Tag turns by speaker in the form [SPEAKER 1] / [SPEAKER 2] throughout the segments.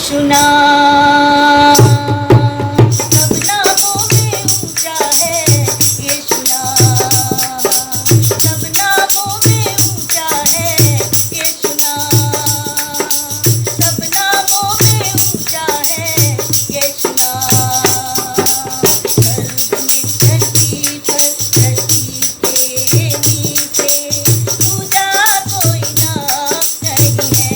[SPEAKER 1] यीशु नाम सब नामों में ऊंचा है। यीशु नाम सब नामों में ऊंचा है। यीशु नाम सब नामों में ऊंचा है। यीशु नाम स्वर्ग में धरती पर धरती के नीचे दूजा कोई नाम नहीं है।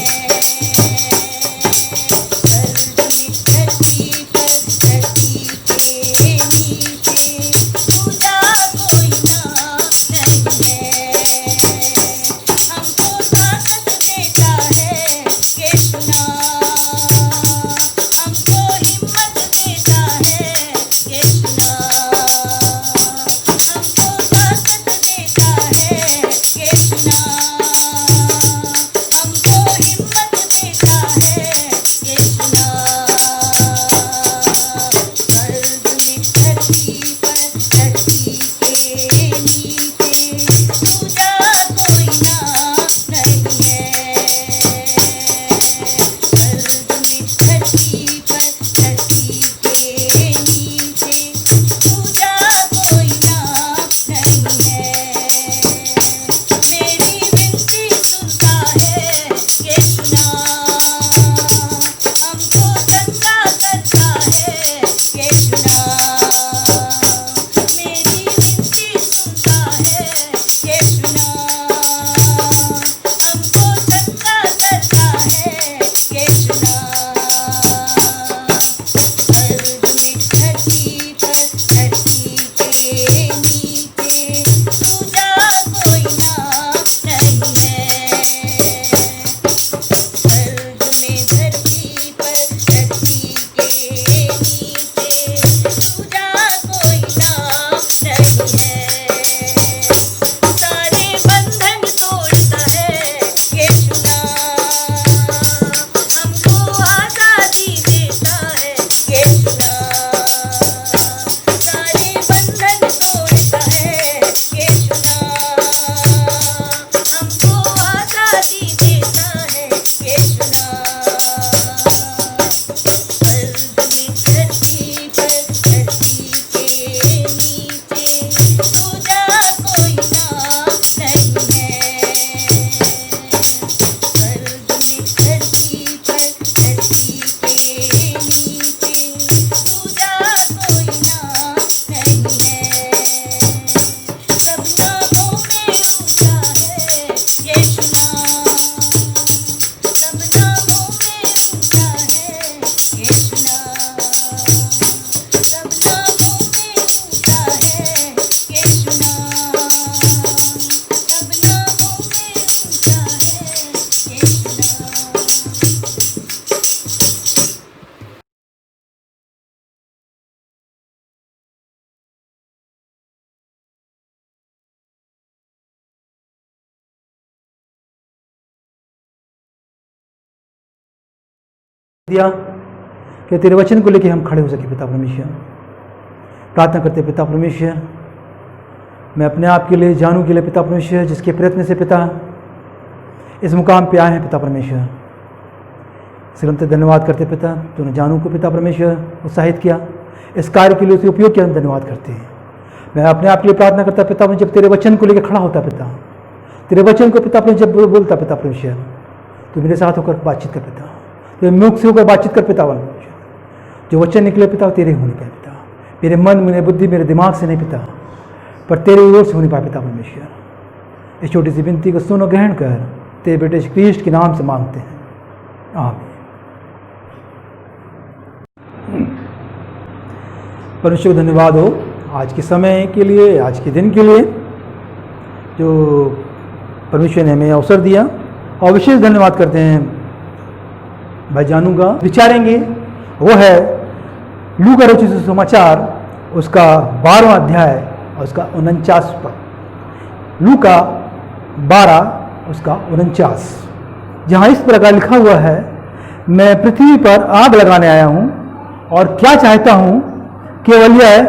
[SPEAKER 2] दिया कि तेरे वचन को लेकर हम खड़े हो सके। पिता परमेश्वर, प्रार्थना करते पिता परमेश्वर, मैं अपने आप के लिए जानू के लिए पिता परमेश्वर, जिसके प्रयत्न से पिता इस मुकाम पे आए हैं पिता परमेश्वर, सिर्फ हमसे धन्यवाद करते पिता। तूने जानू को पिता परमेश्वर उत्साहित किया, इस कार्य के लिए उसे उपयोग किया, हम धन्यवाद करते हैं। मैं अपने आप के लिए प्रार्थना करता पिता, मैं जब तेरे वचन को लेकर खड़ा होता पिता, तेरे वचन को पिता जब बोलता पिता परमेश्वर, तो मेरे साथ होकर बातचीत कर पिता, तो मुख से होकर बातचीत कर पिता परमेश्वर। जो वचन निकले पिता तेरे होने पाए पिता, मेरे मन, मेरे बुद्धि, मेरे दिमाग से नहीं पिता, पर तेरे ओर से होने पाए पिता परमेश्वर। इस छोटी सी विनती को सुनो, ग्रहण कर, तेरे बेटे क्रिस्ट के नाम से मांगते हैं, आमीन। परमेश्वर को धन्यवाद हो आज के समय के लिए, आज के दिन के लिए जो परमेश्वर ने हमें अवसर दिया, और विशेष धन्यवाद करते हैं भाई जानू का। विचारेंगे वो है लूका रचित सुसमाचार, उसका 12वां अध्याय और उसका 49 पद। लूका 12 उसका 49, जहाँ इस प्रकार लिखा हुआ है, मैं पृथ्वी पर आग लगाने आया हूँ और क्या चाहता हूँ केवल यह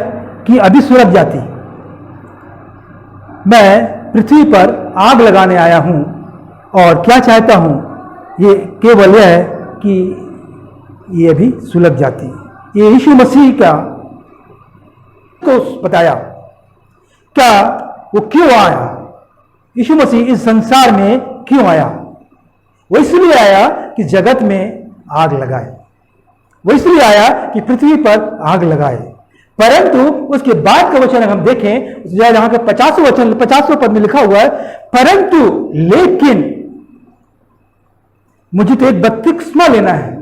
[SPEAKER 2] कि अभी सुलग जाती। मैं पृथ्वी पर आग लगाने आया हूँ और क्या चाहता हूँ ये केवल यह कि ये भी सुलग जाती। ये यीशु मसीह का को बताया क्या वो क्यों आया, यीशु मसीह इस संसार में क्यों आया। वो इसलिए आया कि जगत में आग लगाए, वो इसलिए आया कि पृथ्वी पर आग लगाए। परंतु उसके बाद का वचन हम देखें, जहां का 50वें पद में लिखा हुआ है, परंतु लेकिन मुझे तो एक बपतिस्मा लेना है,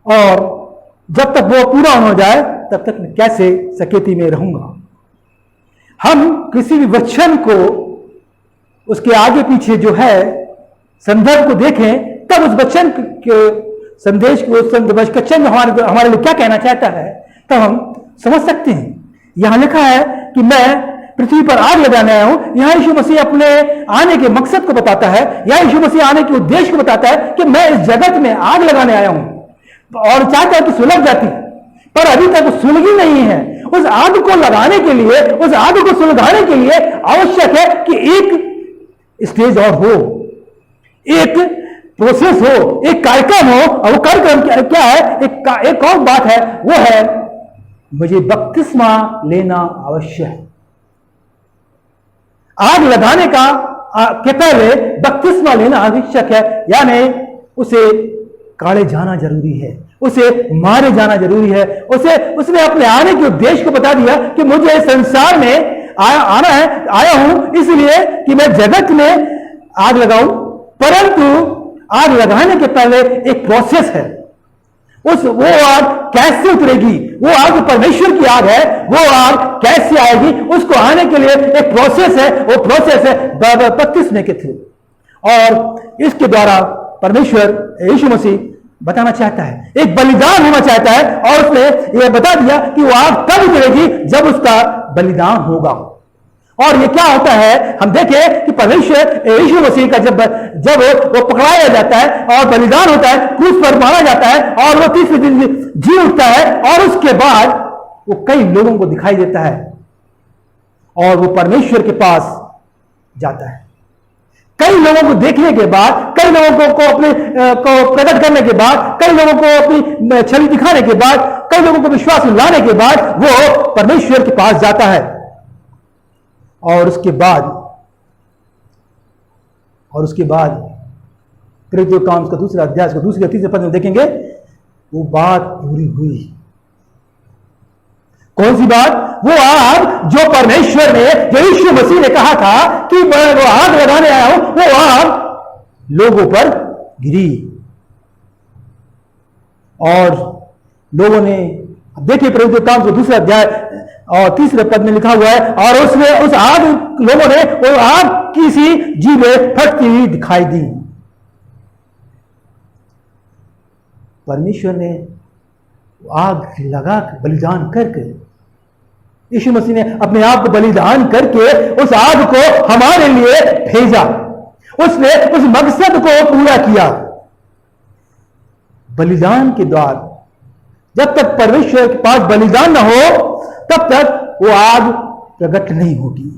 [SPEAKER 2] और जब तक वो पूरा हो जाए तब तक मैं कैसे सकेती में रहूंगा। हम किसी भी वचन को उसके आगे पीछे जो है संदर्भ को देखें, तब उस वचन के संदेश को, वचन हमारे लिए क्या कहना चाहता है, तब हम समझ सकते हैं। यहां लिखा है कि मैं पृथ्वी पर आग लगाने आया हूं। यहां यीशु मसीह अपने आने के मकसद को बताता है, यहां यीशु मसीह आने के उद्देश्य को बताता है कि मैं इस जगत में आग लगाने आया हूं, और चाहता है कि सुलग जाती, पर अभी तक वो सुलगी नहीं है। उस आग को लगाने के लिए, उस आग को सुलगाने के लिए आवश्यक है कि एक स्टेज और हो, एक प्रोसेस हो, एक कार्यक्रम हो। और वो कार्यक्रम क्या है? एक और बात है, वो है मुझे बपतिस्मा लेना आवश्यक है। आग लगाने का के पहले बपतिस्मा लेना आवश्यक है, यानी उसे काढ़े जाना जरूरी है, उसे मारे जाना जरूरी है। उसने अपने आने के उद्देश्य को बता दिया कि मुझे संसार में आया हूं इसलिए कि मैं जगत में आग लगाऊं। परंतु आग लगाने के पहले एक प्रोसेस है। वो आग कैसे उतरेगी? वो आग परमेश्वर की आग है, वो आग कैसे आएगी? उसको आने के लिए एक प्रोसेस है, वो प्रोसेस है बपतिस्मे के थ्रू। और इसके द्वारा परमेश्वर यीशु मसीह बताना चाहता है, एक बलिदान होना चाहता है, और उसने यह बता दिया कि वो आग तब उतरेगी जब उसका बलिदान होगा। और ये क्या होता है, हम देखें कि परमेश्वर यीशु मसीह का जब वो पकड़ाया जाता है और बलिदान होता है, क्रूस पर मारा जाता है, और वो तीसरे दिन जी उठता है, और उसके बाद वो कई लोगों को दिखाई देता है, और वो परमेश्वर के पास जाता है। कई लोगों को देखने के बाद, कई लोगों को अपने को प्रकट करने के बाद, कई लोगों को अपनी छवि दिखाने के बाद, कई लोगों को विश्वास में लाने के बाद वो परमेश्वर के पास जाता है। और उसके बाद प्रेरितों का काम का दूसरा अध्याय को दूसरे तीसरे पद में देखेंगे, वो बात पूरी हुई। कौन सी बात? वो आग जो परमेश्वर ने, जो यीशु मसीह ने कहा था कि मैं वो आग लगाने आया हूं, वो आग लोगों पर गिरी। और लोगों ने, देखिए प्रेरितों का काम का दूसरा अध्याय और तीसरे पद में लिखा हुआ है, और उसने उस आग, लोगों ने वो आग की सी जीभें फटती हुई दिखाई दी। परमेश्वर ने आग लगा बलिदान करके, यीशु मसीह ने अपने आप को बलिदान करके उस आग को हमारे लिए भेजा। उसने उस मकसद को पूरा किया। बलिदान के द्वारा, जब तक परमेश्वर के पास बलिदान न हो तब तक वो आग प्रकट नहीं होगी।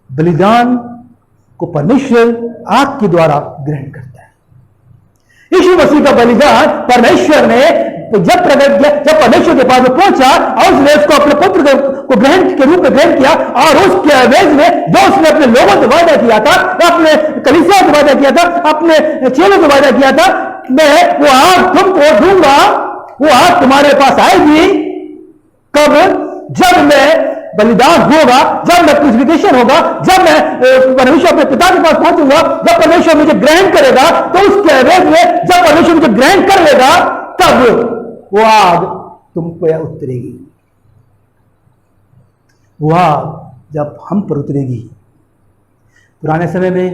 [SPEAKER 2] बलिदान को परमेश्वर आग के द्वारा ग्रहण करता है। यीशु मसीह का बलिदान परमेश्वर ने जब प्रकट किया, जब परमेश्वर के पास वो पहुंचा और उसने उसको अपने पुत्र को ग्रहण के रूप में ग्रहण किया, और उसके एवज में जो उसने अपने लोगों से वादा किया था, अपने कलीसिया से वादा किया था, अपने चेलों से वादा किया था, मैं वो आग तुमको दूंगा, वो आग तुम्हारे पास आएगी। कब? जब मैं बलिदान होगा, जब मैं क्रूसिफिकेशन होगा, जब मैं परमेश्वर अपने पिता के पास पहुंचूंगा, जब परमेश्वर मुझे ग्रहण करेगा, तो उसके एवज में जब परमेश्वर मुझे ग्रहण कर लेगा, तब वो आग तुम पे उतरेगी। वो आग जब हम पर उतरेगी। पुराने समय में,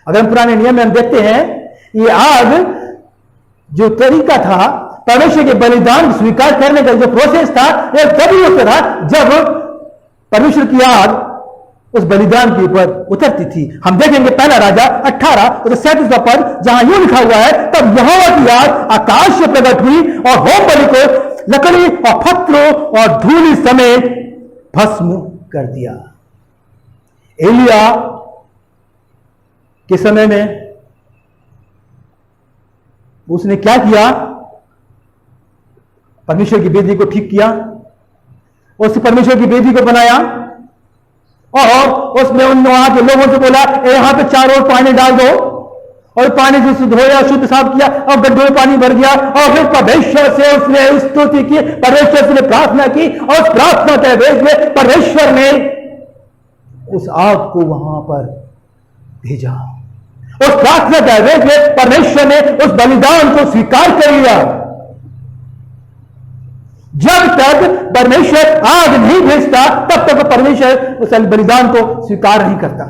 [SPEAKER 2] अगर हम पुराने नियम में हम देखते हैं, ये आग जो तरीका था परमेश्वर के बलिदान स्वीकार करने का, जो प्रोसेस था, यह तभी होता था जब परमेश्वर की आग उस बलिदान के ऊपर उतरती थी। हम देखेंगे पहला राजा 18 और 37वां पद, जहां यूं लिखा हुआ है, तब यहोवा की आग आकाश से प्रकट हुई और होम बलि को लकड़ी और पत्थरों और धूलि समेत भस्म कर दिया। एलिया के समय में उसने क्या किया? परमेश्वर की वेदी को ठीक किया, उस परमेश्वर की वेदी को बनाया और उसमें उन वहां के लोगों से बोला, यहां पे चारों ओर पानी डाल दो, और पानी से धोया, शुद्ध साफ किया और गड्ढे में पानी भर गया। और फिर परमेश्वर से उसने स्तुति की, परमेश्वर से प्रार्थना की, और उस प्रार्थना के वेद में परमेश्वर ने उस आग को वहां पर भेजा। उस प्रार्थना के वेद में परमेश्वर ने उस बलिदान को स्वीकार कर लिया। जब तक परमेश्वर आग नहीं भेजता तब तक परमेश्वर उस बलिदान को स्वीकार नहीं करता।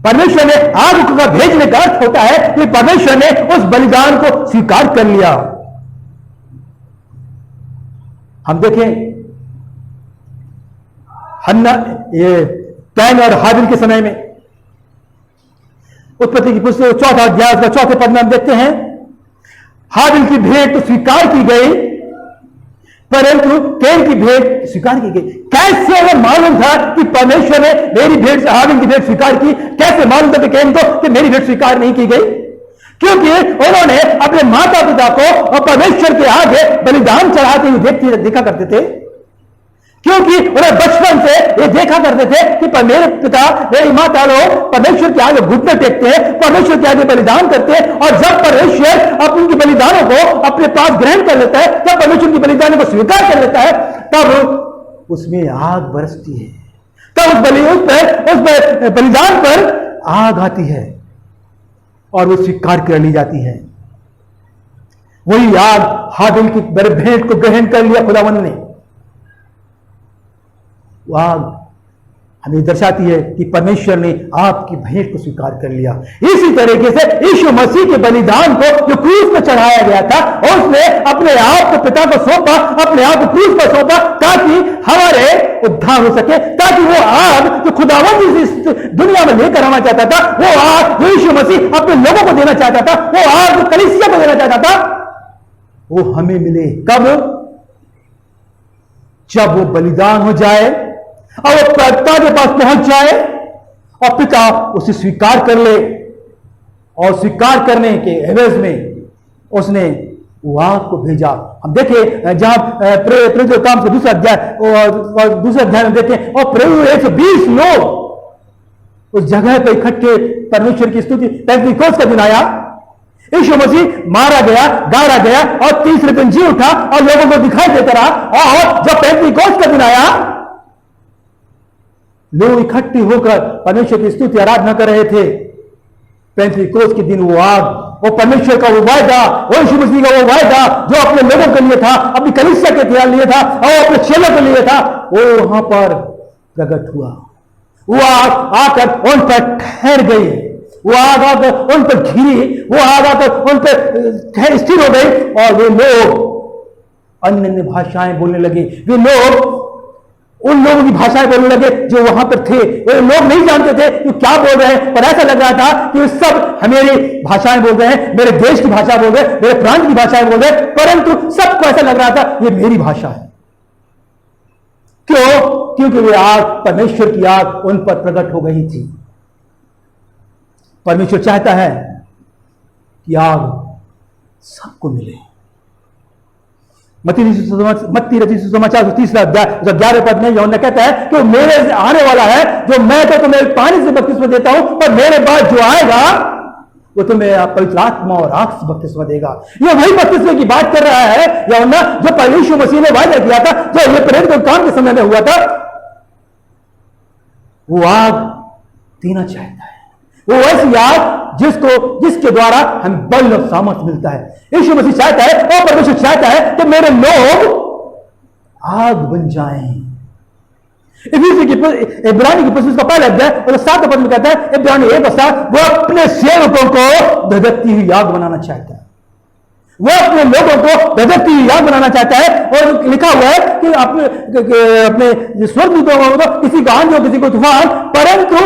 [SPEAKER 2] परमेश्वर ने आग को भेजने का अर्थ होता है कि परमेश्वर ने उस बलिदान को स्वीकार कर लिया। हम देखें हन्ना, ये कैन और हाबिल के समय में उत्पत्ति की पुस्तक 4 अध्याय का 4 पद में हम देखते हैं, हाबिल की भेंट तो स्वीकार की गई, परंतु कैन की भेंट स्वीकार की गई। कैसे अगर मालूम था कि परमेश्वर ने मेरी भेंट से हाबिल की भेंट स्वीकार की, कैसे मालूम था कि कैन को कि मेरी भेंट स्वीकार नहीं की गई? क्योंकि उन्होंने अपने माता पिता को और परमेश्वर के आगे बलिदान चढ़ाते हुए देखा करते थे। क्योंकि उन्हें बचपन से ये देखा करते थे कि मेरे पिता मेरी माता लोग परमेश्वर के आगे घुटने टेकते हैं, परमेश्वर के आगे बलिदान करते हैं, और जब परमेश्वर अपने बलिदानों को अपने पास ग्रहण कर लेता है, तब परमेश्वर की बलिदानों को स्वीकार कर लेता है, तब उसमें आग बरसती है, तब उस बलिदान पर आग आती है और वो स्वीकार कर ली जाती है। वही आग हाबिल की भेंट को ग्रहण कर लिया खुदावंद ने। वो आग हमें दर्शाती है कि परमेश्वर ने आपकी भेंट को स्वीकार कर लिया। इसी तरीके से यीशु मसीह के बलिदान को जो क्रूस पर चढ़ाया गया था, उसने अपने आप को पिता को सौंपा, अपने आप को क्रूस पर सौंपा, ताकि हमारे उद्धार हो सके, ताकि वो आग जो खुदावंद इस दुनिया में लेकर आना चाहता था, वो आग जो यीशु मसीह अपने लोगों को देना चाहता था, वो आग जो कलीसिया को देना चाहता था, वो हमें मिले। कब? जब वो बलिदान हो जाए और वो पिता के पास पहुंच जाए और पिता उसे स्वीकार कर ले, और स्वीकार करने के एवज में उसने वो आग को भेजा। हम देखें जहां प्रेरितों के काम से दूसरा अध्याय में देखें, और प्रेरित 120 लोग उस जगह पर इकट्ठे परमेश्वर की स्तुति, पेंतीकोस्त का दिन आया, यीशु मसीह मारा गया, गाड़ा गया और तीसरे दिन जी उठा और लोगों को दिखाई देता रहा। और जब पेंतीकोस्त का दिन आया, लोग इकट्ठे होकर परमेश्वर की स्तुति आराधना कर रहे थे। पेंतीकोस्त के दिन वो आग, वो परमेश्वर का वो वायदा, वो यीशु मसीह का वो वायदा जो अपने लोगों के लिए था, अपनी कलीसिया के लिए था और अपने चेलों के लिए था, वो वहां पर प्रकट हुआ। वो आग आकर उन पर ठहर गई, वो आग आकर उन पर घिरी, वो आग आकर उन पर स्थिर हो गई, और वे लोग अन्य भाषाएं बोलने लगे। वे लोग उन लोगों की भाषाएं बोलने लगे जो वहां पर थे। वे लोग नहीं जानते थे कि क्या बोल रहे हैं, पर ऐसा लग रहा था कि सब मेरी भाषाएं बोल रहे हैं, मेरे देश की भाषा बोल रहे हैं, मेरे प्रांत की भाषाएं बोल रहे हैं, परंतु सबको ऐसा लग रहा था ये मेरी भाषा है। क्यों? क्योंकि वे आग, परमेश्वर की आग उन पर प्रकट हो गई थी। परमेश्वर चाहता है कि आग सबको मिले। मत्ती रचित सुसमाचार 30 अध्याय 11 पद में यूहन्ना कहता है कि मेरे से आने वाला है जो मैं तो तुम्हें पानी से बपतिस्मा देता हूं, पर मेरे बाद जो आएगा वो तुम्हें पवित्र आत्मा और आग से बपतिस्मा देगा। ये वही बपतिस्मे की बात कर रहा है यूहन्ना जो यीशु मसीह ने वायदा किया था, जो ये प्रेरितों के काम के समय में हुआ था। वो आग देना चाहता है, वो ऐसी आग जिसके द्वारा हम बल और सामर्थ मिलता है। यीशु मसीह चाहता है और परमेश्वर चाहता है कि मेरे लोग आग बन जाएं। इब्रानी की पुस्तक का पहला अध्याय और 7 पद में कहता है, इब्रानी 1:7, वो अपने सेवकों को धधकती हुई आग बनाना चाहता है। वो अपने लोगों को धधकती हुई आग बनाना चाहता है। और लिखा हुआ है कि अपने स्वर्गदूतों को, किसी को आंधी हो, किसी को तूफान, परंतु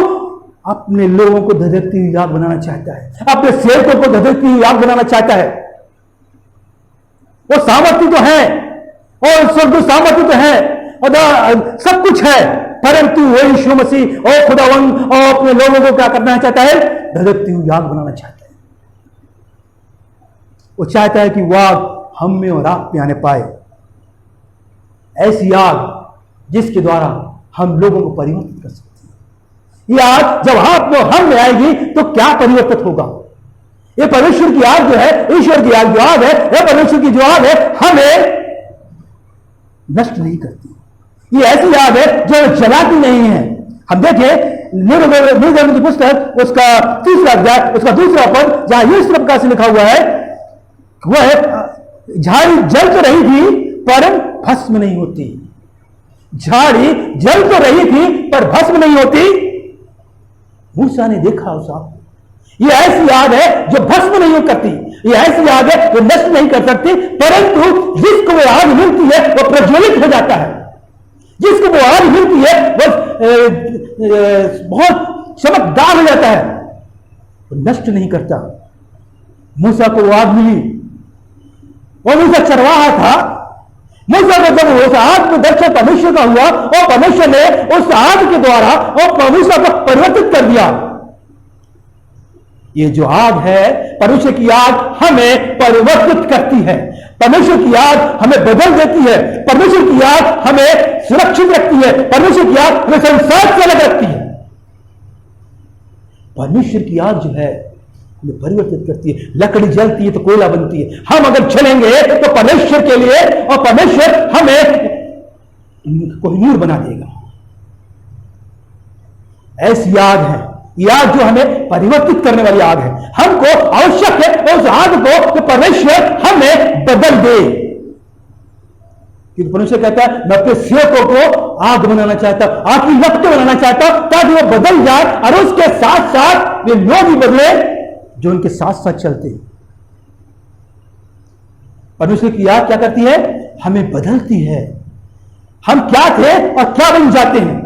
[SPEAKER 2] अपने लोगों को धधकती हुई आग बनाना चाहता है, अपने सेवकों को धधकती हुई आग बनाना चाहता है। वो सामर्थ्य तो है और स्वर्ग सामर्थ्य तो है और सब कुछ है, परंतु वो यीशु मसीह और खुदावंद और अपने लोगों को क्या करना चाहता है? धधकती हुई आग बनाना चाहता है। वो चाहता है कि वो आग हम में और आप में आने पाए, ऐसी आग जिसके द्वारा हम लोगों को परिवर्तित कर सकते हैं। ये आग जब आप में और हम में आएगी तो क्या परिवर्तित होगा? ये परमेश्वर की आग जो है, ईश्वर की आग जो आग है, यह परमेश्वर की जो आग है हमें नष्ट नहीं करती। ये ऐसी आग है जो जलाती नहीं है। हम देखें निर्गमन की पुस्तक उसका 3रा अध्याय उसका 2रा पद, जहां इस प्रकार से लिखा हुआ है, वह है झाड़ी जल तो रही थी पर भस्म नहीं होती। झाड़ी जल तो रही थी पर भस्म नहीं होती। मूसा ने देखा उस आग को। यह ऐसी आग है जो भस्म नहीं करती, यह ऐसी आग है जो नष्ट नहीं कर सकती, परंतु जिसको वो आग मिलती है वो प्रज्वलित हो जाता है। जिसको वो आग मिलती है वो बहुत चमकदार हो जाता है, वो नष्ट नहीं करता। मूसा को वो आग मिली, वो मूसा चरवाहा था। मूसा को जब उस आग में दर्शन परमेश्वर का हुआ और परमेश्वर ने उस आग के द्वारा और मूसा को परिवर्तित कर दिया। ये जो आग है, परमेश्वर की आग हमें परिवर्तित करती है। परमेश्वर की आग हमें बदल देती है। परमेश्वर की आग हमें सुरक्षित रखती है। परमेश्वर की आग हमें संसार से अलग रखती है। परमेश्वर की आग जो है हमें परिवर्तित करती है। लकड़ी जलती है तो कोयला बनती है। हम अगर चलेंगे तो परमेश्वर के लिए, और परमेश्वर हमें कोहिनूर बना देगा। ऐसी आग है यह आग जो हमें परिवर्तित करने वाली आग है। हमको आवश्यक है उस आग को कि परमेश्वर हमें बदल दे, क्योंकि परमेश्वर कहता है मैं अपने सेवकों को आग बनाना चाहता हूं, आग की लपटें बनाना चाहता हूं, ताकि वो बदल जाए और उसके साथ साथ वे लोग भी बदले जो उनके साथ साथ चलते हैं। परमेश्वर की आग क्या करती है? हमें बदलती है। हम क्या थे और क्या बन जाते हैं।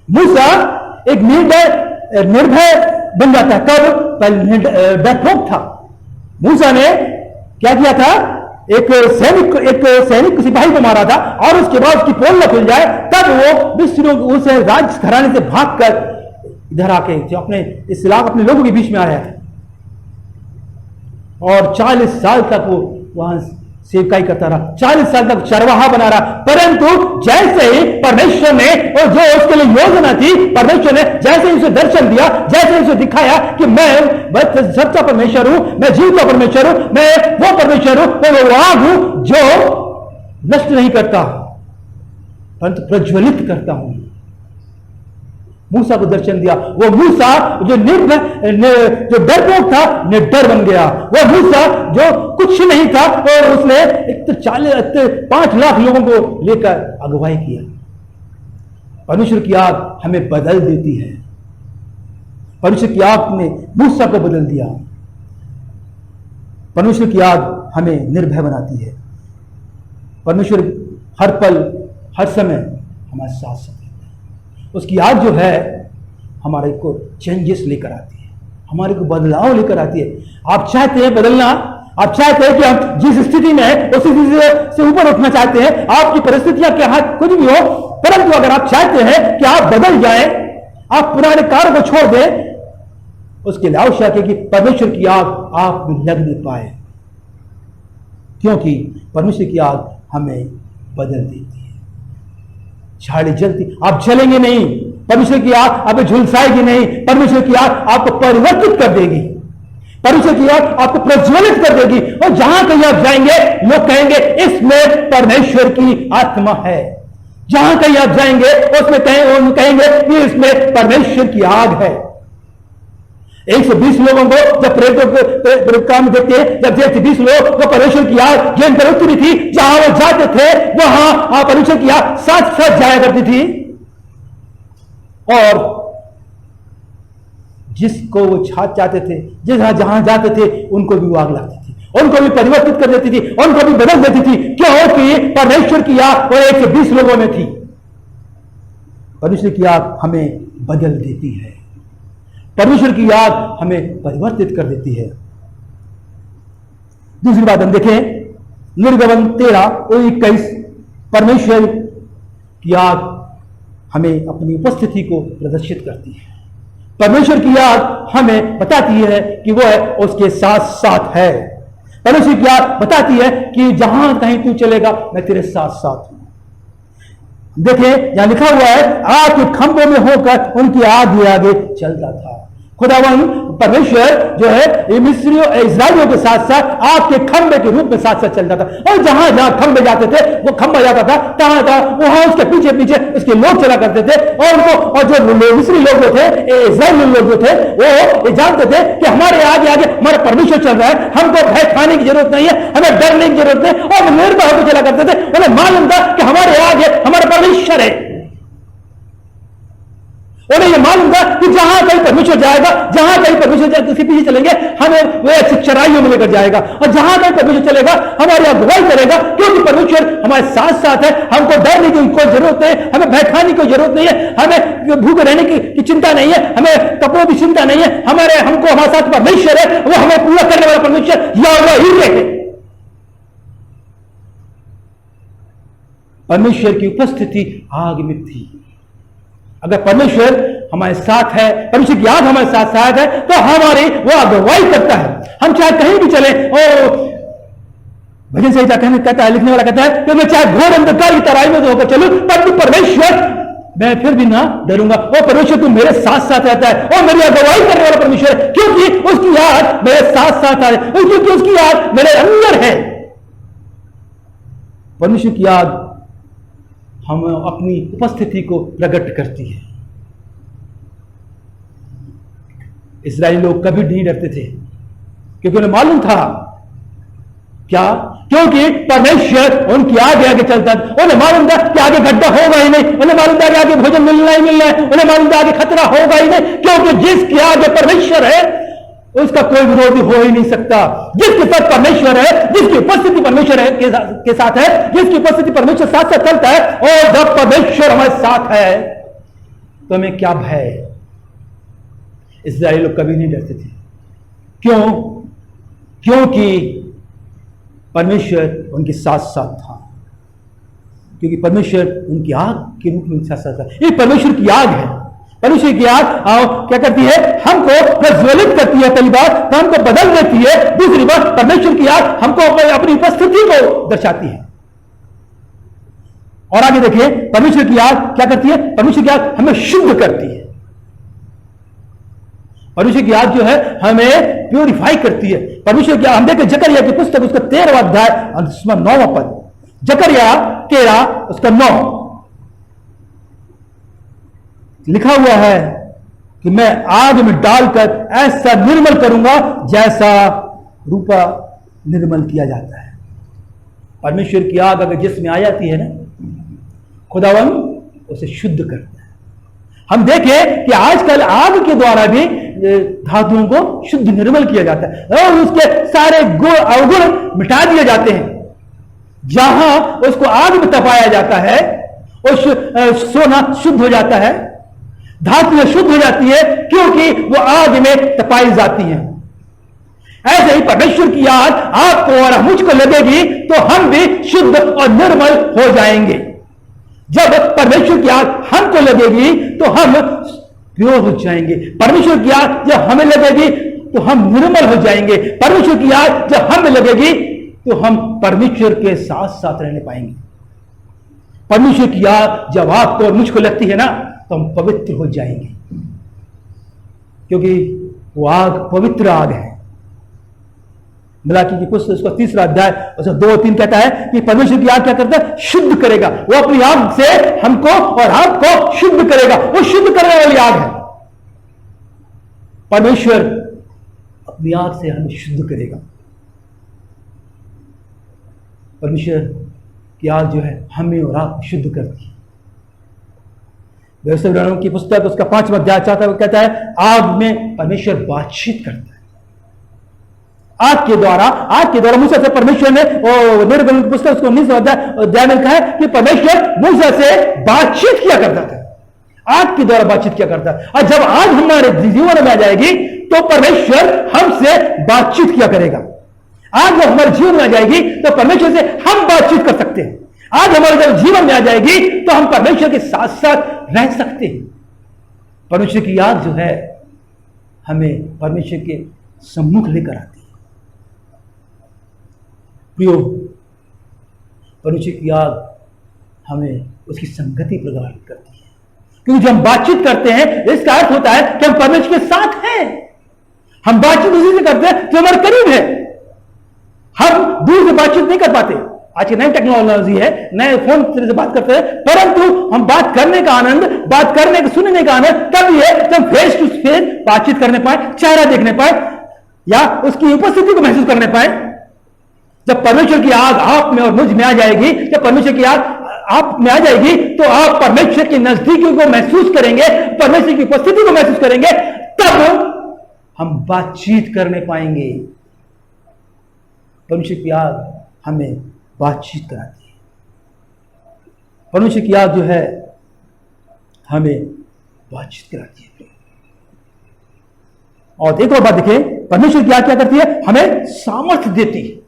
[SPEAKER 2] मूसा एक निर्भय बन जाता है। कब? पहले डरपोक था। मूसा ने क्या किया था? एक सैनिक सिपाही को मारा था और उसके बाद उसकी पोल न खुल जाए तब वो मिस्रियों उस राज घराने से भागकर इधर आके जो अपने इस इलाके अपने लोगों के बीच में आया है और 40 साल तक वो वहां सेवकाई करता रहा। 40 साल तक चरवाहा बना रहा। परंतु जैसे ही परमेश्वर ने और जो उसके लिए योजना थी, परमेश्वर ने जैसे ही उसे दर्शन दिया, जैसे ही उसे दिखाया कि मैं सच्चा परमेश्वर हूं, मैं जीवता परमेश्वर हूं, मैं वो परमेश्वर हूं, मैं वो आग हूं जो नष्ट नहीं करता परंतु प्रज्वलित करता हूं। मूसा को दर्शन दिया। वो मूसा जो जो डरपोक था निडर बन गया। वो मूसा जो कुछ नहीं था और उसने 5 लाख लोगों को लेकर अगुवाई किया। परमेश्वर की आग हमें बदल देती है। परमेश्वर की आग ने मूसा को बदल दिया। परमेश्वर की आग हमें निर्भय बनाती है। परमेश्वर हर पल हर समय हमारे साथ साथ रहता है। उसकी आग जो है हमारे को चेंजेस लेकर आती है, हमारे को बदलाव लेकर आती है। आप चाहते हैं बदलना, आप चाहते हैं कि हम जिस स्थिति में है उस स्थिति से ऊपर उठना चाहते हैं। आपकी परिस्थितियां क्या कुछ भी हो, परंतु अगर आप चाहते हैं कि आप बदल जाएं, आप पुराने कार्य को छोड़ दें, उसके लिए आवश्यक है कि परमेश्वर की आग आप में लगने पाए, क्योंकि परमेश्वर की आग हमें बदल देती है। झाड़ी जलती, आप जलेंगे नहीं, परमेश्वर की आग आपको झुलसाएगी नहीं, परमेश्वर की आग आपको परिवर्तित कर देगी, परमेश्वर की आग आपको प्रज्वलित कर देगी। और जहां कहीं आप जाएंगे लोग कहेंगे इसमें परमेश्वर की आत्मा है। जहां कहीं आप जाएंगे उसमें कहेंगे कि इसमें परमेश्वर की आग है। 120 लोगों को जब प्रेरित काम देखते हैं, जब 120 लोग को परमेश्वर की आग जिन पर उतरी थी, जहां वो जाते थे वहां परमेश्वर की आग साथ साथ जाया करती थी और जिसको वो छात चाहते थे, जहां जाते थे उनको भी वो आग लगती थी, उनको भी परिवर्तित कर देती थी, उनको भी बदल देती थी। क्योंकि परमेश्वर की आग वो 120 लोगों में थी। परमेश्वर की आग हमें बदल देती है, परमेश्वर की आग हमें परिवर्तित कर देती है। दूसरी बात हम देखें, निर्गमन 13:21, परमेश्वर की आग हमें अपनी उपस्थिति को प्रदर्शित करती है। परमेश्वर की आग हमें बताती है कि वह उसके साथ साथ है। परमेश्वर की आग बताती है कि जहां कहीं तू चलेगा मैं तेरे साथ साथ हूं। देखिए यहां लिखा हुआ है, आग के खंभों में होकर उनकी आगे आगे चलता था। खुदावन परमेश्वर जो है ये मिस्रियों इस्राएलियों के साथ साथ आग के खंभे के रूप में साथ साथ चलता था, और जहां जहां खंभे जाते थे वो खंभा जाता था, तहां तहां वहां उसके पीछे पीछे उसके लोग चला करते थे। और उनको, और जो मिस्री लोग जो थे, इस्राएली लोग जो थे, वो ये जानते थे कि हमारे आगे आगे हमारा परमेश्वर चल रहा है, हमको भय खाने की जरूरत नहीं है, हमें डरने की जरूरत नहीं, और वो निर्भय होकर चला करते थे। उन्हें मालूम था कि हमारे आगे हमारा परमेश्वर है। उन्हें यह मालूम था कि जहां कहीं परमेश्वर जाएगा, जहां कहीं परमेश्वर जाएगा, उसके पीछे चलेंगे, हमें वह चराइयों में लेकर जाएगा, और जहां कहीं परमेश्वर चलेगा हमारी अगुवाई करेगा, क्योंकि परमेश्वर हमारे साथ साथ है। हमको डरने की कोई जरूरत नहीं है, हमें भय खाने की कोई जरूरत नहीं है, हमें भूखे रहने की चिंता नहीं है, हमें कपड़ों की चिंता नहीं है। हमको हमारे साथ परमेश्वर है, वो हमें पूरा करने वाला परमेश्वर यहोवा ही है। परमेश्वर की उपस्थिति आग में थी। अगर परमेश्वर हमारे साथ है, परमेश्वर की आग हमारे साथ साथ है, तो हमारी वो अगुवाई करता है। हम चाहे कहीं भी चले, और भजन संहिता कहता है, लिखने वाला कहता है कि मैं चाहे घोर अंधकार की तराई में होकर चलूं, पर तू परमेश्वर, मैं फिर भी ना डरूंगा। वो परमेश्वर तू मेरे साथ साथ रहता है, और मेरी अगुवाई करने वाला परमेश्वर है, क्योंकि उसकी आग मेरे साथ साथ है, क्योंकि उसकी आग मेरे अंदर है। परमेश्वर की आग हम अपनी उपस्थिति को प्रकट करती है। इस्राएली लोग कभी नहीं डरते थे, क्योंकि उन्हें मालूम था क्या, क्योंकि परमेश्वर उनकी आगे आगे चलता था। उन्हें मालूम था कि आगे गड्ढा होगा ही नहीं, उन्हें मालूम था कि आगे भोजन मिलना ही मिलना है, उन्हें मालूम था आगे खतरा होगा ही नहीं, क्योंकि जिसके आगे परमेश्वर है उसका कोई विरोधी हो ही नहीं सकता। जिसके साथ परमेश्वर है, जिसकी उपस्थिति परमेश्वर है के साथ है, जिसकी उपस्थिति परमेश्वर साथ साथ चलता है, और जब परमेश्वर हमारे साथ है तो हमें क्या भय। इस्राएली लोग कभी नहीं डरते थे। क्यों? क्योंकि परमेश्वर उनके साथ साथ था, क्योंकि परमेश्वर उनकी आग के रूप में साथ साथ था। ये परमेश्वर की आग है। परमेश्वर की आग क्या करती है? हमको प्रज्वलित करती है, पहली बात तो हमको बदल देती है, दूसरी बात परमेश्वर की आग हमको अपनी उपस्थिति को दर्शाती है। और आगे देखिए, परमेश्वर की आग क्या करती है? परमेश्वर की आग हमें शुद्ध करती है। परमेश्वर की आग जो है हमें प्यूरिफाई करती है। परमेश्वर की आग, हम देखें जकरिया की पुस्तक उसका 13वां अध्याय उसमें 9वां पद, जकरिया 13 उसका 9 लिखा हुआ है कि मैं आग में डालकर ऐसा निर्मल करूंगा जैसा रूपा निर्मल किया जाता है। परमेश्वर की आग अगर जिसमें आ जाती है ना, खुदावन उसे शुद्ध करता है। हम देखें कि आजकल आग के द्वारा भी धातुओं को शुद्ध निर्मल किया जाता है, और उसके सारे अवगुण मिटा दिए जाते हैं। जहां उसको आग में तपाया जाता है, उस सोना शुद्ध हो जाता है, धातुएं शुद्ध हो जाती है, क्योंकि वो आग में तपाई जाती हैं। ऐसे ही परमेश्वर की आग आपको और मुझको लगेगी तो हम भी शुद्ध और निर्मल हो जाएंगे। जब परमेश्वर की आग हमको लगेगी तो हम प्योर हो जाएंगे। परमेश्वर की आग जब हमें लगेगी तो हम निर्मल हो जाएंगे। परमेश्वर की आग जब हमें लगेगी तो हम परमेश्वर के साथ साथ रहने पाएंगे। परमेश्वर की आग जब आपको और मुझको लगती है ना, तो हम पवित्र हो जाएंगे, क्योंकि वो आग पवित्र आग है। मलाकी की पुस्तक उसका 3रा अध्याय उसका 2 और 3 कहता है कि परमेश्वर की आग क्या करता है? शुद्ध करेगा। वो अपनी आग से हमको और आपको शुद्ध करेगा। वो शुद्ध करने वाली आग है। परमेश्वर अपनी आग से हमें शुद्ध करेगा। परमेश्वर की आग जो है हमें और आपको शुद्ध करती है। व्यवस्था की पुस्तक उसका 5वां अध्याय कहता है आग में परमेश्वर बातचीत करता है। आग के द्वारा मूसा से परमेश्वर ने निर्गमन पुस्तक उसको 19वां अध्याय में कहा है कि परमेश्वर मूसा से बातचीत किया करता था। आग के द्वारा बातचीत किया करता है। और जब आग हमारे जीवन में आ जाएगी तो परमेश्वर हमसे बातचीत किया करेगा। आग जब हमारे जीवन में आ जाएगी तो परमेश्वर से हम बातचीत कर सकते हैं। आज हमारे जब जीवन में आ जाएगी तो हम परमेश्वर के साथ साथ रह सकते हैं। परमेश्वर की आग जो है हमें परमेश्वर के सम्मुख लेकर आती है। प्रियो, परमेश्वर की आग हमें उसकी संगति प्रदान करती है, क्योंकि जब हम बातचीत करते हैं इसका अर्थ होता है कि हम परमेश्वर के साथ हैं। हम बातचीत उसी से करते हैं जो हमारे करीब है। हम दूर से बातचीत नहीं कर पाते। आज की नई टेक्नोलॉजी है, नए फोन से बात करते हैं, परंतु हम बात करने का आनंद, बात करने का, सुनने का आनंद तब ये जब फेस टू फेस बातचीत करने पाए, चेहरा देखने पाए या उसकी उपस्थिति को महसूस करने पाए। जब परमेश्वर की आग आप में और मुझ में आ जाएगी, जब परमेश्वर की आग आप में आ जाएगी, तो आप परमेश्वर की नजदीकी को महसूस करेंगे, परमेश्वर की उपस्थिति को महसूस करेंगे, तब हम बातचीत करने पाएंगे। परमेश्वर की आग हमें बातचीत कराती है। परमेश्वर की आग जो है हमें बातचीत कराती है। और एक और बात देखें, परमेश्वर की आग क्या करती है? हमें सामर्थ्य देती है।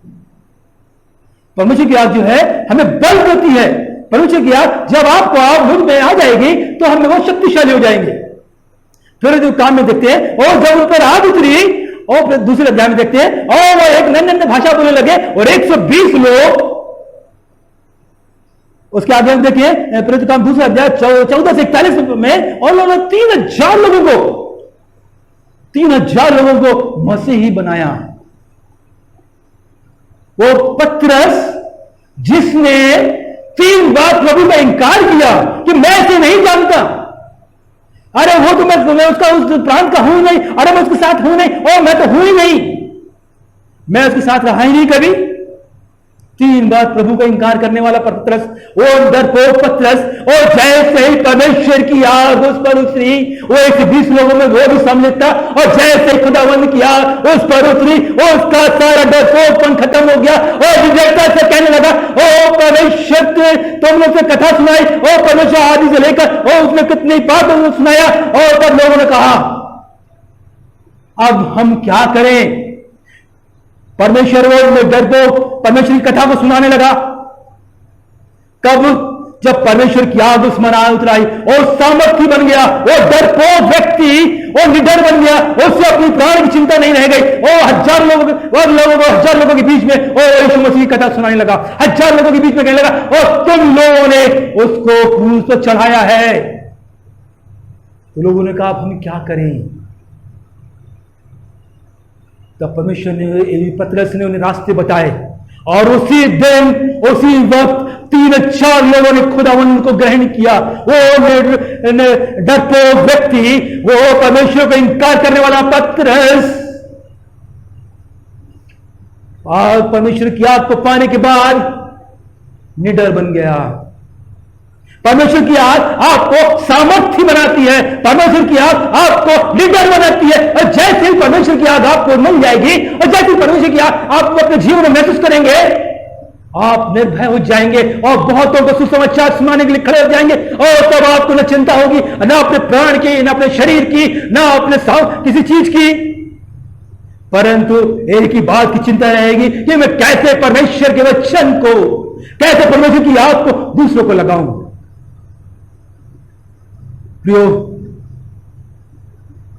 [SPEAKER 2] परमेश्वर की आग जो है हमें बल देती है। परमेश्वर की आग जब आपको आग मुझ में आ जाएगी तो हम बहुत शक्तिशाली हो जाएंगे। फिर जो काम में देखते हैं, और जब ऊपर आग उतरी और फिर दूसरे अध्याय में देखते हैं और वो एक नन्हे भाषा बोलने लगे और 120 लोग, उसके आगे हम देखिए प्रेरित काम दूसरा अध्याय 14 से 41 में, और उन्होंने 3000 लोगों को मसीही बनाया। वो पतरस जिसने 3 बार प्रभु का इंकार किया कि मैं इसे नहीं जानता, अरे वो तो मैं उसका उस प्रांत का हूं ही नहीं, अरे मैं उसके साथ हूं नहीं, और मैं तो हूं ही नहीं, मैं उसके साथ रहा ही नहीं कभी। 3 बार प्रभु का इंकार करने वाला पतरस, वो डरपोक पतरस, और जैसे ही परमेश्वर की आग उस पर उतरी, वो 120 लोगों में वो भी सम्मिलित था, और जैसे ही खुदावंद की आग उस पर उतरी, उसका सारा डरपोकपन खत्म हो गया और विजयता से कहने लगा, ओ परमेश्वर तुमने उसे कथा सुनाई, ओ परमेश्वर आदि से लेकर और उसने कितनी बातों को सुनाया। और तब लोगों ने कहा अब हम क्या करें? परमेश्वर वो डरपोक परमेश्वर की कथा को सुनाने लगा। कब? जब परमेश्वर की आग उस मन उतराई और सामर्थ्य बन गया, वो डरपोक व्यक्ति वो निडर बन गया, उससे अपनी प्राण की चिंता नहीं रह गई। और हजार लोगों के बीच में और यीशु मसीह की कथा सुनाने लगा। 1000 लोगों के बीच में कहने लगा, और तुम लोगों ने उसको क्रूस पर चढ़ाया है। तो लोगों ने कहा अब हम क्या करें? तब परमेश्वर ने, पतरस ने उन्हें रास्ते बताए, और उसी दिन उसी वक्त 3-4 लोगों ने खुदावंद को ग्रहण किया। वो डरपोक व्यक्ति, वो परमेश्वर को इंकार करने वाला पतरस, और परमेश्वर की आग को पाने के बाद निडर बन गया। परमेश्वर की आग आपको सामर्थ्य बनाती है, परमेश्वर की आग आपको निडर बनाती है। और जैसे ही परमेश्वर की आग आपको मिल जाएगी, और जैसे ही परमेश्वर की आग आप अपने जीवन में महसूस करेंगे, आप निर्भय हो जाएंगे और बहुतों को सुसमाचार सुनाने के लिए खड़े हो जाएंगे। और तब आपको न चिंता होगी, न अपने प्राण की, न अपने शरीर की, न अपने किसी चीज की, परंतु एक ही बात की चिंता रहेगी कि मैं कैसे परमेश्वर के वचन को, कैसे परमेश्वर की आग को दूसरों को लगाऊं। प्रियो,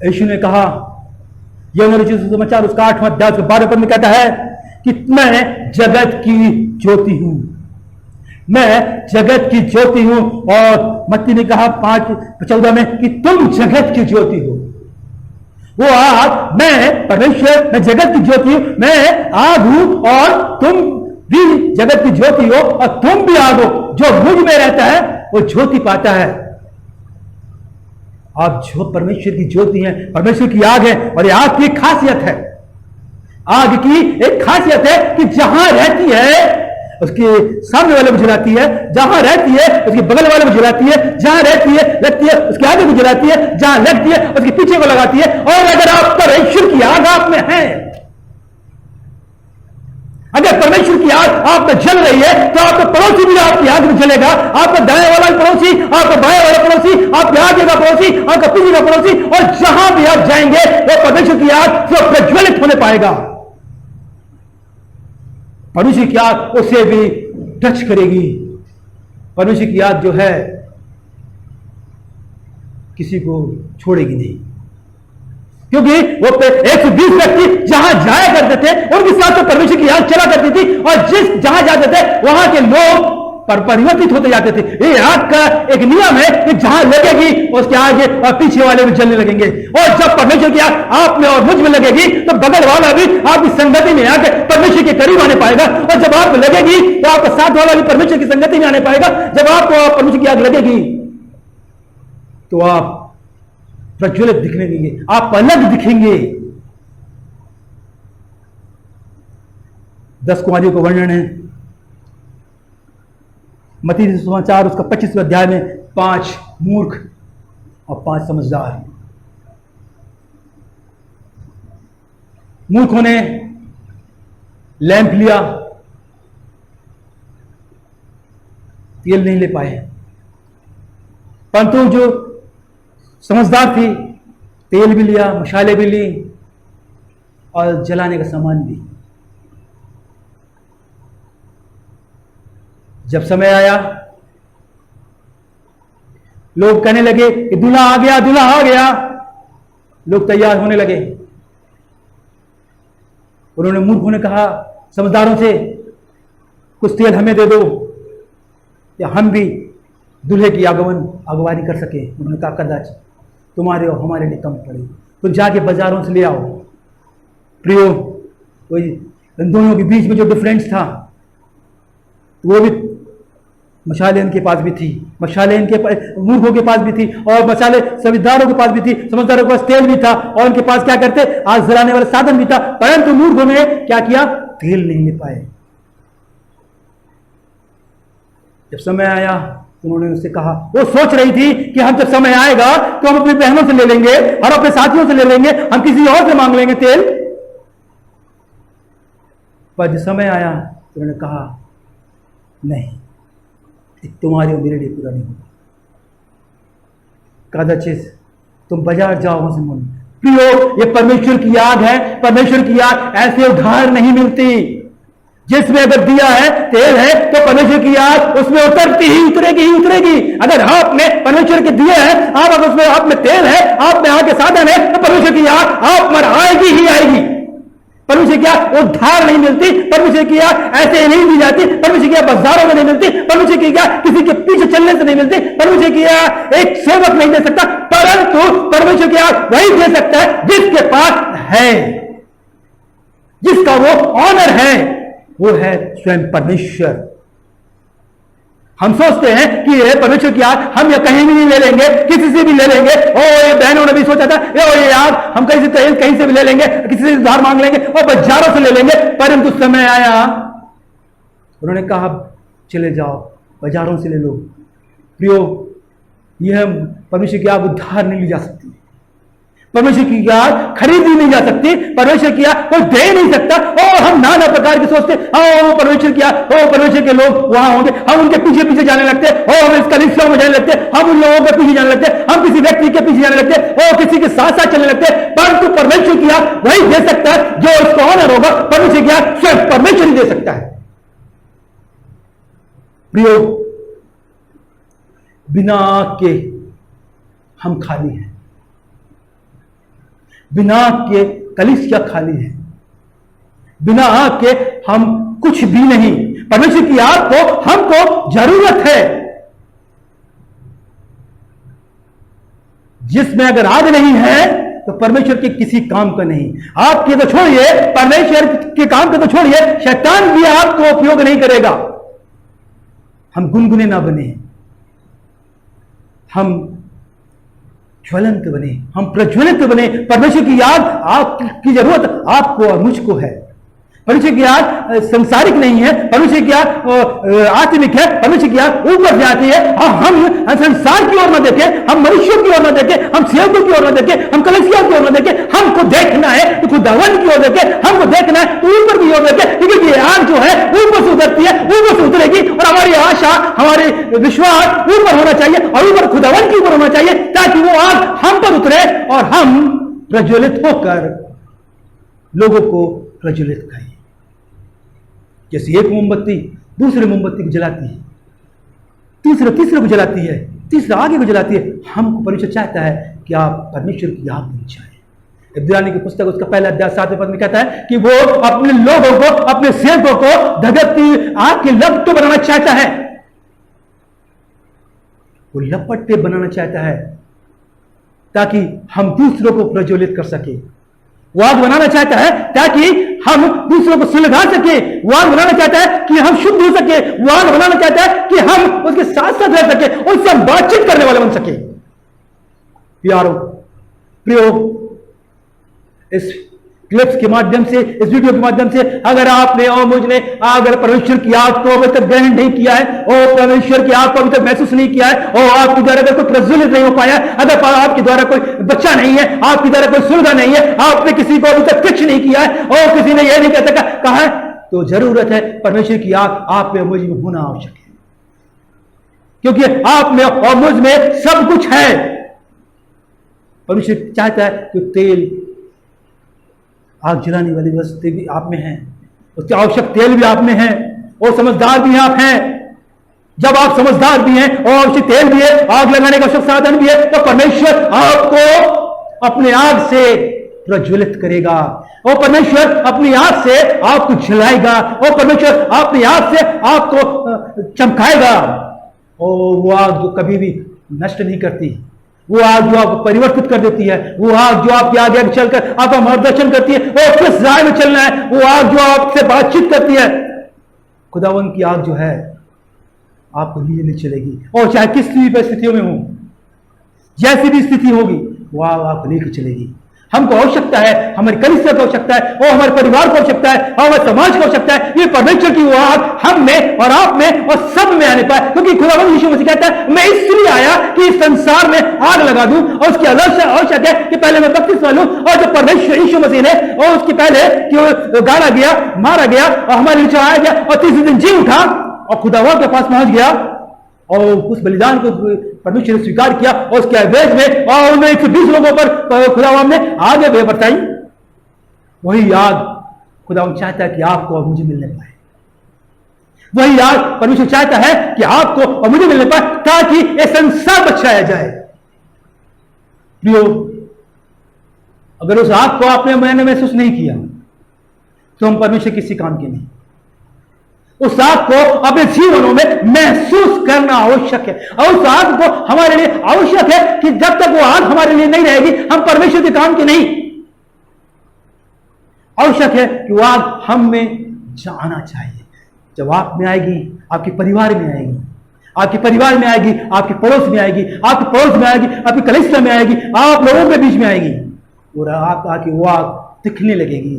[SPEAKER 2] यीशु ने कहा, यूहन्ना रचित सुसमाचार उसका 8वां अध्याय 12 पद में कहता है कि मैं जगत की ज्योति हूं, मैं जगत की ज्योति हूं। और मत्ती ने कहा 5:14 में कि तुम जगत की ज्योति हो। वो आग, मैं परमेश्वर, मैं जगत की ज्योति हूं, मैं आग हूं, और तुम भी जगत की ज्योति हो, और तुम भी आग हो। जो मुझ में रहता है वो ज्योति पाता है। आप जो परमेश्वर की ज्योति है, परमेश्वर की आग है। और ये आग की खासियत है, आग की एक खासियत है कि जहां रहती है उसके सामने वाले को जलाती है, जहां रहती है उसके बगल वाले को जलाती है, जहां रहती है लगती है उसके आगे को जलाती है, जहां लगती है उसके पीछे को लगाती है। और अगर आप परमेश्वर की आग आप में है, अगर परमेश्वर की आग आप में जल रही है, तो आपका पड़ोसी भी आपकी आग में जलेगा। आपका दाएं वाला पड़ोसी, आपका बाएं वाला पड़ोसी, आपके आगे का पड़ोसी, आपका पीछे का पड़ोसी, और जहां भी आप जाएंगे वो परमेश्वर की आग से प्रज्वलित होने पाएगा। परमेश्वर की आग उसे भी टच करेगी। परमेश्वर की आग जो है किसी को छोड़ेगी नहीं, क्योंकि वो 120 व्यक्ति जहां जाया करते थे उनके साथ तो परमेश्वर की आग चला करती थी, और जहां जाते थे वहां के लोग परिवर्तित होते जाते थे। ये आग का एक नियम है कि जहां लगेगी उसके आगे और पीछे वाले भी जलने लगेंगे, और जब परमेश्वर की आग आप में और मुझ में लगेगी तो बगल वाला भी आपकी संगति में आकर परमेश्वर के करीब आने पाएगा, और जब आप लगेगी तो आपका साथ वाला भी परमेश्वर की संगति में आने पाएगा। जब आपको परमेश्वर की आग लगेगी तो आप प्रज्वलित दिखने देंगे, आप अलग दिखेंगे। 10 कुमारियों का वर्णन है मत्ती सुसमाचार उसका 25वें अध्याय में, 5 मूर्ख और 5 समझदार। मूर्खों ने लैंप लिया, तेल नहीं ले पाए, परंतु जो समझदार थी तेल भी लिया, मशाले भी ली और जलाने का सामान भी। जब समय आया लोग कहने लगे कि दूल्हा आ गया, दूल्हा आ गया, लोग तैयार होने लगे। उन्होंने मूर्खों ने कहा समझदारों से, कुछ तेल हमें दे दो या हम भी दूल्हे की अगवानी कर सके। उन्होंने कहा कदाच तुम्हारे और हमारे लिए कम पड़े, तुम जाके बाजारों से ले आओ। प्रियो, वही इन दोनों के बीच में जो डिफरेंस था वो भी मशाले इनके पास भी थी, मशाले इनके मूर्खों के पास भी थी, और मशाले समझदारों के पास भी थी। समझदारों के पास तेल भी था और उनके पास क्या करते, आग जलाने वाला साधन भी था, परंतु मूर्खों ने क्या किया, तेल नहीं ले पाए। जब समय आया तो उन्होंने उससे कहा, वो सोच रही थी कि हम जब समय आएगा तो हम अपनी बहनों से ले लेंगे और अपने साथियों से ले लेंगे, हम किसी और से मांग लेंगे तेल। पर जब समय आया तो उन्होंने कहा नहीं, तुम्हारे और मेरे लिए पूरा नहीं होगा, कदाचित तुम बाजार जाओ वहां से मन। प्रियो, ये परमेश्वर की आग है। परमेश्वर की आग ऐसे उधार नहीं मिलती। जिसमें अगर दिया है, तेल है, तो परमेश्वर की आग उसमें उतरती ही उतरेगी ही उतरेगी। अगर आपने परमेश्वर के दिए हैं, आप अगर उसमें आप में तेल है, आप में आग के साधन है, तो परमेश्वर की आग आप पर आएगी ही आएगी। परमेश्वर की आग उद्धार नहीं मिलती, परमेश्वर की आग ऐसे नहीं दी जाती, परमेश्वर की आग बाजारों में नहीं मिलती, परमेश्वर की आग किसी के पीछे चलने से नहीं मिलती, परमेश्वर की आग एक सेवक नहीं दे सकता, परंतु परमेश्वर की आग वही दे सकता है जिसके पास है, जिसका वो ऑनर है, वो है स्वयं परमेश्वर। हम सोचते हैं कि ये परमेश्वर की आग हम या कहीं भी नहीं ले लेंगे, किसी से भी ले लेंगे। ओ ये बहनों ने भी सोचा था, ये आग हम कहीं से भी ले लेंगे, किसी से उधार मांग लेंगे और बाजारों से ले लेंगे। परंतु समय आया, उन्होंने कहा चले जाओ बाजारों से ले लो। प्रियो, यह परमेश्वर की आग उद्धार नहीं ली जा सकती, परमेश्वर की आग खरीदी नहीं जा सकती, परमेश्वर की आग कोई दे नहीं सकता। और हम नाना प्रकार के सोचते, वो परमेश्वर की आग, परमेश्वर के लोग वहां होंगे, हम उनके पीछे पीछे जाने लगते, हम इस कलीसिया में जाने लगते, हम उन लोगों के पीछे जाने लगते, हम किसी व्यक्ति के पीछे जाने लगते, और किसी के साथ साथ चलने लगते। परंतु परमेश्वर की आग वही दे सकता है जो इसको ऑनर होगा। परमेश्वर की आग सिर्फ परमेश्वर ही दे सकता है। प्रियो, बिना आग के हम खाली हैं, बिना आग के कलीसिया खाली है, बिना आग के हम कुछ भी नहीं। परमेश्वर की आग को हमको जरूरत है। जिसमें अगर आग नहीं है तो परमेश्वर के किसी काम का नहीं। आपके तो छोड़िए, परमेश्वर के काम के तो छोड़िए, शैतान भी आपको उपयोग नहीं करेगा। हम गुनगुने ना बने, हम ज्वलंत बने, हम प्रज्वलित बने। परमेश्वर की आग आपकी जरूरत आपको और मुझको है। परमेश्वर की आग संसारिक नहीं है, परमेश्वर की आग आत्मिक है। परमेश्वर की आग ऊपर से आती है। हम संसार की ओर न देखें, हम मनुष्यों की ओर न देखें, हम सेवकों की ओर न देखें, हम कलीसिया की ओर न देखें। हमको देखना है तो खुदावन की ओर देखें, हमको देखना है तो ऊपर की ओर देखें, क्योंकि ये आग जो है ऊपर से उतरती है, ऊपर से उतरेगी। और हमारी आशा, हमारे विश्वास ऊपर होना चाहिए और ऊपर खुदावन के ऊपर होना चाहिए, ताकि वो आग हम पर उतरे और हम प्रज्वलित होकर लोगों को प्रज्वलित करें। जैसे एक मोमबत्ती दूसरे मोमबत्ती को जलाती है, तीसरे को जलाती है, तीसरा आगे को जलाती है। हमको परमेश्वर चाहता है कि आप परमेश्वर की आग बन जाए, इब्रानी की पुस्तक उसका पहला अध्याय 7वें पद में कहता है कि वो अपने लोगों को, अपने सेवकों को धधकती आग के लपटों बनाना चाहता है। वो लपटे बनाना चाहता है ताकि हम दूसरों को प्रज्वलित कर सके। वो आग बनाना चाहता है ताकि हम दूसरों को सुलगा सके। वो आग बनाना चाहता है कि हम शुद्ध हो सके। वो आग बनाना चाहता है कि हम उसके साथ साथ रह सके, उससे हम बातचीत करने वाले बन सके। प्यारो, प्रियो, इस क्लिप्स के माध्यम से, इस वीडियो के माध्यम से अगर आपने और मुझने अगर परमेश्वर की आग को अभी तक ग्रहण नहीं किया है और परमेश्वर की आग को अभी तक महसूस नहीं किया है और आपके द्वारा अगर कोई प्रज्वलित नहीं हो पाया, अगर आपके द्वारा कोई बच्चा नहीं है, आपके द्वारा कोई सुलगा नहीं है, आपने किसी को अभी तक कुछ नहीं किया है और किसी ने यह नहीं कहता कहा है, तो जरूरत है परमेश्वर की आग आप में मुझ में होना आवश्यक है, क्योंकि आप में और मुझ में सब कुछ है। परमेश्वर चाहता है कि तेल, आग जलाने वाली वस्तु भी आप में है, उसके आवश्यक तेल भी आप में है और समझदार भी आप हैं। जब आप समझदार भी हैं और आवश्यक तेल भी है, आग लगाने का आवश्यक साधन भी है, तो परमेश्वर आपको अपने आग से प्रज्वलित करेगा और परमेश्वर अपनी आग से आपको जलाएगा और परमेश्वर अपनी आग से आपको चमकाएगा। और वो आग जो कभी भी नष्ट नहीं करती, वो आग जो आपको परिवर्तित कर देती है, वो आग जो आपके आगे चलकर आपका मार्गदर्शन करती है और किस राह में चलना है, वो आग जो आपसे बातचीत करती है। खुदावन की आग जो है आपको लिए चलेगी और चाहे किस भी परिस्थितियों में हो, जैसी भी स्थिति होगी, वो आग आपको लेकर चलेगी। हमको आवश्यकता है, हमारी कलीसिया को आवश्यकता है और हमारे परिवार को आवश्यकता है और हमारे समाज को आवश्यकता है ये परमेश्वर की वो आग हम में और आप में और सब में आने पाए, क्योंकि खुदावंद यीशु मसीह कहता है मैं इसलिए आया कि इस संसार में आग लगा दूं और उसकी आवश्यक है कि पहले मैं बपतिस्मा लूं। और जब परमेश्वर यीशु मसीह ने और उसके पहले कि वो गाड़ा गया, मारा गया और हमारे लिए चढ़ाया गया और तीसरे दिन जी उठा और खुदावंद के पास पहुंच गया और उस बलिदान को परमेश्वर ने स्वीकार किया और उसके एवज में और उन्हें 120 लोगों पर खुदावंद ने आगे बरसाई। वही आग खुदावंद चाहता है कि आपको और मुझे मिलने पाए। वही आग परमेश्वर चाहता है कि आपको और मुझे मिलने पाए ताकि ये संसार बचाया जाए। प्रियो, अगर उस आग को आपने मैंने महसूस नहीं किया तो हम परमेश्वर किसी काम के नहीं। उस आग को अपने जीवनों में महसूस करना आवश्यक है और उस आग को हमारे लिए आवश्यक है कि जब तक वो आग हमारे लिए नहीं रहेगी हम परमेश्वर के काम के नहीं। आवश्यक है कि वो आग हम में जाना चाहिए। जब आप में आएगी, आपके परिवार में आएगी, आपके परिवार में आएगी, आपके पड़ोस में आएगी, आपके पड़ोस में आएगी, आपकी कलीसिया में आएगी, आप लोगों के बीच में आएगी और आप आके वो आग दिखने लगेगी,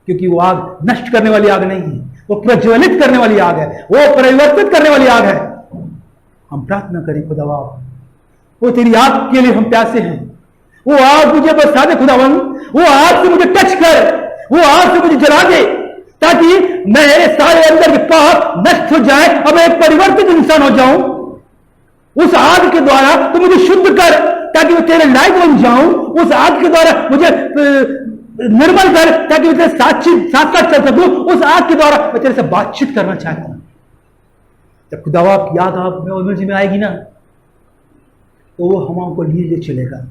[SPEAKER 2] क्योंकि वो आग नष्ट करने वाली आग नहीं है, वो प्रज्वलित करने वाली आग है, वो परिवर्तित करने वाली आग है। हम प्रार्थना करें खुदावा, वो तेरी आग के लिए हम प्यासे हैं। वो आग मुझे बरसा दे खुदावन, वो आग से मुझे टच कर, वो आग से मुझे जला दे ताकि मेरे सारे अंदर के पाप नष्ट हो जाए और मैं एक परिवर्तित इंसान हो जाऊं। उस आग के द्वारा तू मुझे शुद्ध कर ताकि मैं तेरे लायक बन जाऊं। उस आग के द्वारा मुझे निर्मल कर ताकि मैं तेरे साथ साथ चल सकूं। उस आग के द्वारा मैं तेरे से बातचीत करना चाहता हूं। जब खुदावा की आग आप में और मुझ में आएगी ना, तो वो हम को लिए चलेगा।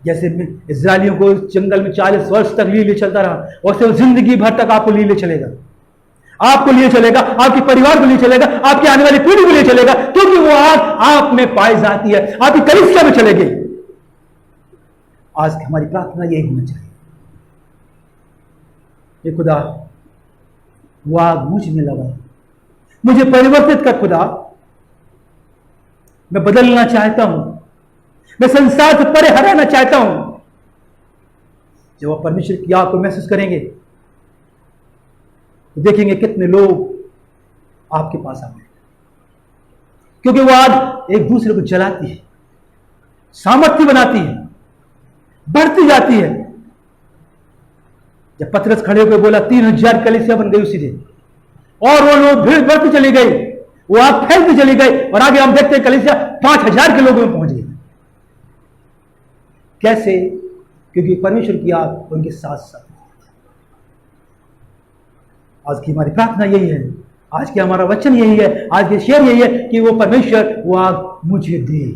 [SPEAKER 2] जैसे इजरायलियों को जंगल में 40 वर्ष तक लिए चलता रहा, वैसे वो जिंदगी भर तक आपको लिए चलेगा। आपको लिए चलेगा, आपके परिवार को लिए चलेगा, आपकी आने वाली पीढ़ी को लिए चलेगा, क्योंकि वो आग आप में पाई जाती है, आपकी कलीसिया में चलेगी। आज की हमारी प्रार्थना यही होना चाहिए, ये खुदा वो आग मुझ में लगा, मुझे परिवर्तित कर खुदा। मैं बदलना चाहता हूं, मैं संसार से परे हटाना चाहता हूं। जब आप परमेश्वर की आग को महसूस करेंगे तो देखेंगे कितने लोग आपके पास आते हैं, क्योंकि वो आग एक दूसरे को जलाती है, सामर्थ्य बनाती है, बढ़ती जाती है। जब पतरस खड़े होकर बोला 3000 कलीसिया बन गई उसी दिन, और वो लोग भीड़ बढ़ती चली गई, वो आग फैलती चली गई और आगे हम देखते हैं कलीसिया 5000 के लोगों में पहुंच गई। कैसे? क्योंकि परमेश्वर की आग उनके साथ साथ। आज की हमारी प्रार्थना यही है, आज के हमारा वचन यही है, आज के शेयर यही है कि वो परमेश्वर वो आग मुझे दे,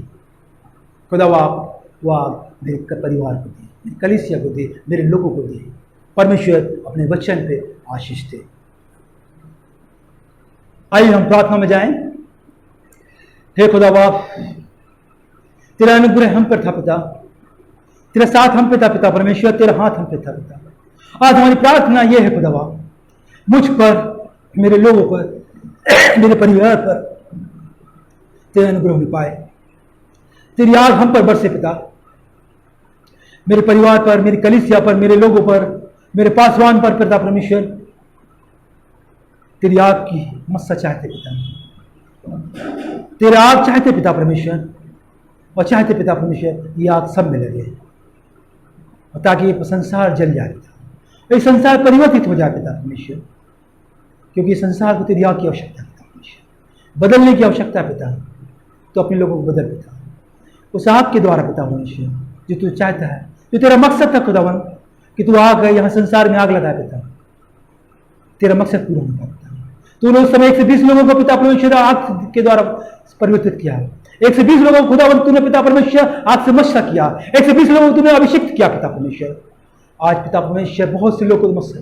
[SPEAKER 2] खुदा वो आग मेरे परिवार को दे। मेरी कलीसिया को दे, मेरे लोगों को दे। परमेश्वर अपने वचन पे आशीष दे। आइए हम प्रार्थना में जाएं। हे खुदा बाप, तेरा अनुग्रह हम पर था पिता, तेरा साथ हम पे था पिता परमेश्वर, तेरा हाथ हम पे था पिता। आज हमारी प्रार्थना यह है खुदा बाप, मुझ पर, मेरे लोगों पर, मेरे परिवार पर तेरा अनुग्रह हो पाए, तेरी आग हम पर बरसे पिता, मेरे परिवार पर, मेरी कलीसिया पर, मेरे लोगों पर, मेरे पासवान पर पिता परमेश्वर, तेरी आग की मस्सा चाहते पिता, तेरा आग चाहते पिता परमेश्वर, और चाहते पिता परमेश्वर ये आग सब में लगे, और ताकि ये संसार जल जाए पिता, ये संसार परिवर्तित हो जाए पिता परमेश्वर, क्योंकि ये संसार को तेरी आग की आवश्यकता है पिता परमेश्वर, बदलने की आवश्यकता है पिता। तो अपने लोगों को बदल पिता, उस आग के द्वारा पिता परमेश्वर, जो तू चाहता है, जो तेरा मकसद था खुदावन कि तू आग यहाँ संसार में आग लगाए पिता, तेरा मकसद पूरा होगा पिता। तूने उस समय 120 लोगों को पिता परमेश्वर आग के द्वारा परिवर्तित किया, 120 लोगों को खुदावन तूने पिता परमेश्वर आग से मस्सा किया, 120 लोगों को तूने अभिषिक्त किया पिता परमेश्वर। आज पिता परमेश्वर बहुत से लोगों को मस्सा,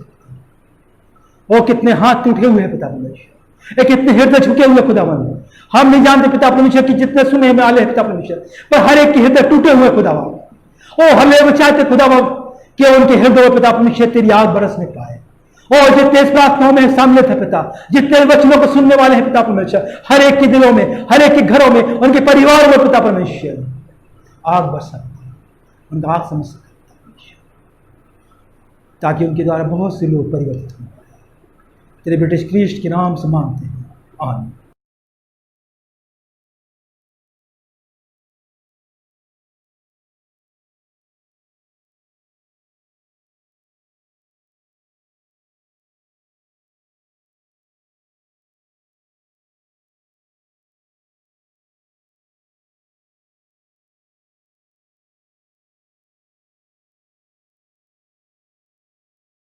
[SPEAKER 2] और कितने हाथ टूटे हुए हैं पिता परमेश्वर, एक कितने हृदय झुके हुए खुदावन, हम नहीं जानते पिता परमेश्वर की जितने सुने में आले हैं पिता परमेश्वर, पर हर एक के हृदय टूटे हुए खुदावन, ओ हम लोग चाहते खुदावन कि उनके हृदय में पिता परमेश्वर तेरी आग बरसने पाए, और जितने इस प्रार्थनाओं में शामिल थे पिता, जितने वचनों को सुनने वाले हैं पिता परमेश्वर, हर एक के दिलों में, हर एक के घरों में, उनके परिवार में पिता परमेश्वर आग बरसा, उनका आग समझ सकता परमेश्वर, ताकि उनके द्वारा बहुत से लोग परिवर्तित हो। तेरे बेटे क्रिस्ट के नाम से मांगते हैं, आमीन।